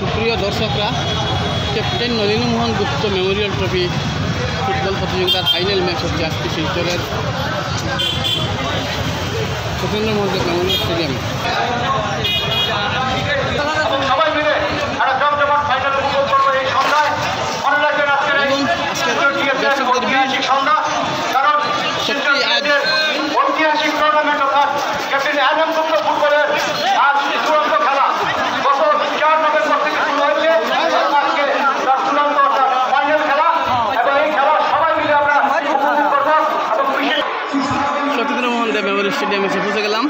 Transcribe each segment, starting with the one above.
সুপ্রিয় দর্শকরা, ক্যাপ্টেন নলিনীমোহন গুপ্ত Memorial trophy football প্রতিযোগিতার ফাইনাল ম্যাচ হচ্ছে আজকে শিলচরের সতেন্দ্র মোহন মেমোরিয়াল স্টেডিয়ামে। সতেন্দ্র মোহন মেমোরিয়াল স্টেডিয়ামে এসে পৌঁছে গেলাম।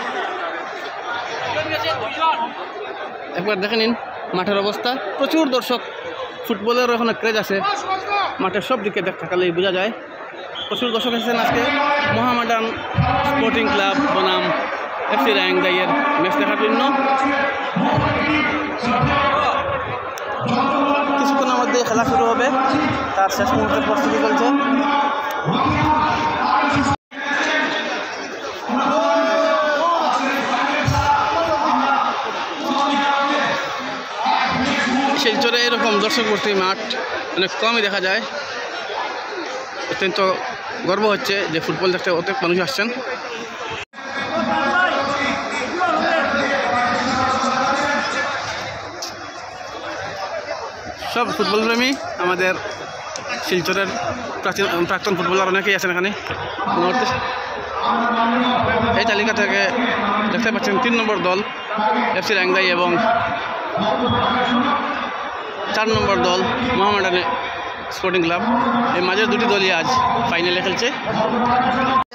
একবার দেখে নিন মাঠের অবস্থা, প্রচুর দর্শক, ফুটবলের ওখানে ক্রেজ আছে, মাঠের সব দিকে থাকালেই বোঝা যায় প্রচুর দর্শক এসেছেন আজকে মোহামেডান স্পোর্টিং ক্লাব বনাম FC রায়াংদাইয়ের ম্যাচ দেখার জন্য। কিছুক্ষণের মধ্যে খেলা শুরু হবে, তার শেষ মুহূর্তের প্রস্তুতি চলছে। শিলচরে এরকম দর্শক ভর্তি মাঠ অনেক কমই দেখা যায়। অত্যন্ত গর্ব হচ্ছে যে ফুটবল দেখতে অনেক মানুষ আসছেন। সব ফুটবল প্রেমী, আমাদের শিলচরের প্রাক্তন ফুটবলার অনেকেই আছেন এখানে। এই তালিকা থেকে দেখতে পাচ্ছেন 3 নম্বর দল FC রায়াংদাই এবং 4 নম্বর দল মোহামেডান স্পোর্টিং ক্লাব। এই মাঝের দুটি দলই আজ ফাইনালে খেলছে।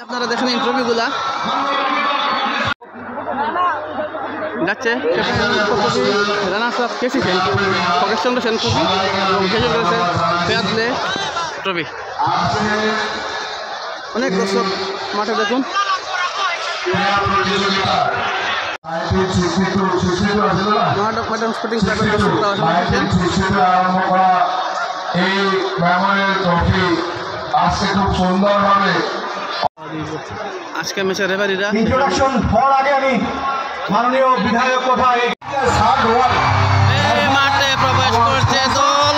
আপনারা দেখেন ট্রফিগুলা যাচ্ছে রানার্স আপ কেসি সেন, খগেশচন্দ্র সেন ট্রফি এবং খেজুর রয়েছে ফেয়াদলে ট্রফি। অনেক দর্শক মাঠে দেখুন। মোহামেডান স্পোর্টিং ক্লাবের দর্শকরা এই মেমোরিয়াল ট্রফি আজকে খুব সুন্দরভাবে আজকে ম্যাচের রেফারিরা ইন্ট্রোডাকশন হওয়ার আগে আমি মাননীয় বিধায়ক কোথায় মাঠে প্রবেশ করছে দল,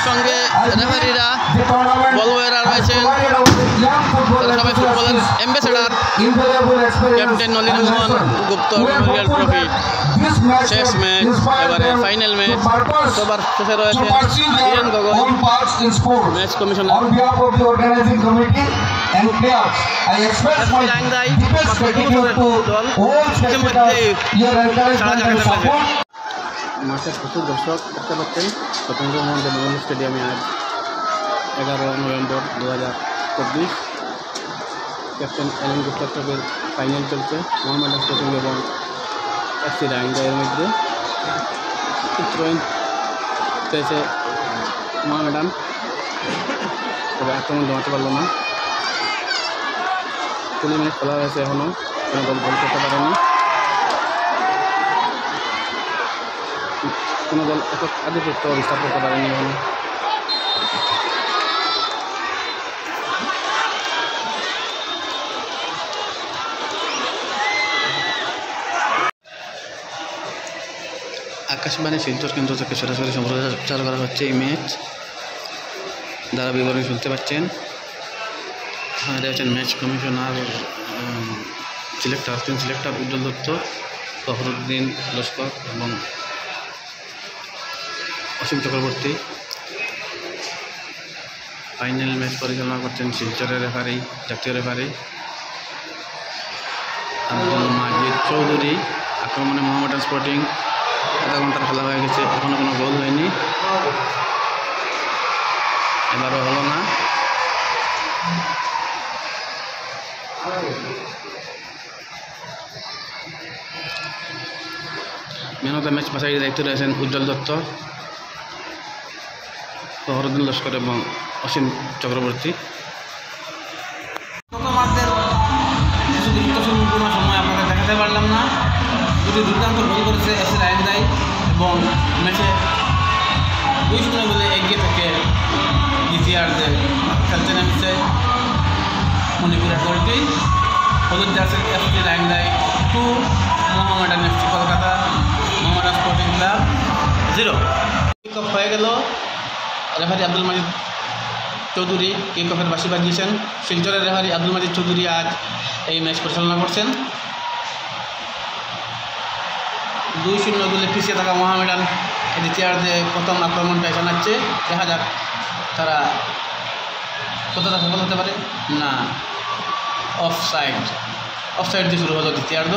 সঙ্গে রেফারিরা বলওয়েরা রয়েছেন। সবাই ফুটবলের অ্যাম্বাসেডার ক্যাপ্টেন নলিনীমোহন গুপ্ত মেমোরিয়াল ট্রফি শেষ ম্যাচ, এবারে ফাইনাল ম্যাচ। সবার শেষে রয়েছে হিরেন গগৈ, ম্যাচ কমিশনার। মাঠে প্রচুর দর্শক দেখতে পাচ্ছেন সতেন্দ্র মোহন মেমোরিয়াল স্টেডিয়ামে আজ 11 নভেম্বর 2024 ক্যাপ্টেন এলেন গুপ্তা ট্রফির ফাইনাল চলছে মোহামেডান স্পোর্টিং এবং FC রায়াংদাইয়ের মধ্যে। চিত্রহীন পেয়েছে মোহামেডান, তবে আক্রমণ জমাতে পারল না। 20 মিনিট খেলা হয়েছে, এখনও কোনো দল গোল করতে পারেনি। কোনো দল একক আধিপত্য বিস্তার করতে পারেনি এখনো। আকাশবাণী শিলচর কেন্দ্র থেকে সরাসরি সম্প্রচার করা হচ্ছে এই ম্যাচ, দ্বারা বিবরণ শুনতে পাচ্ছেন। এখানে রয়েছেন ম্যাচ কমিশনার, তিন সিলেক্টর উজ্জ্বল দত্ত, ফখরুদ্দিন লস্কর এবং অসীম চক্রবর্তী। ফাইনাল ম্যাচ পরিচালনা করছেন শিলচরের রেফারি, জাতীয় রেফারি আব্দুল মাজিদ চৌধুরী। আক্রমণে মোহামেডান স্পোর্টিং, আধা ঘন্টার খেলা হয়ে গেছে, এখনও কোনো গোল হয়নি, এবারও হলো না। ম্যান অফ দ্য ম্যাচ বাছাইয়ের দায়িত্বে রয়েছেন উজ্জ্বল দত্ত, ফখরুদ্দিন লস্কর এবং অসীম চক্রবর্তী। গুরুত্বপূর্ণ সময় আপনাদের দেখাতে পারলাম না। দুটি দুর্দান্ত গোল করেছে FC রায়াংদাই এবং ম্যাচে 2-0 গোলে এগিয়ে থেকে দ্বিতীয়ার্ধে খেলতে নেমেছে মণিপুরের দলটি। হলুদ জার্সির FC রায়াংদাই 2, Mohammedan FC Kolkata, Mohammedan sporting club 0 kick off হয়ে গেল। রেফারি আব্দুল মাজিদ চৌধুরী কিক অফের বাঁশি বাজিয়েছেন। শিলচরের রেফারি আব্দুল মাজিদ চৌধুরী আজ এই ম্যাচ পরিচালনা করছেন। 2-0 গোলে পিছিয়ে থাকা মোহামেডান দ্বিতীয়ার্ধে প্রথম আক্রমণটা জানাচ্ছে। দেখা যাক তারা কতটা সফল হতে পারে। না, অফসাইড দিয়ে শুরু হলো দ্বিতীয়ার্ধ।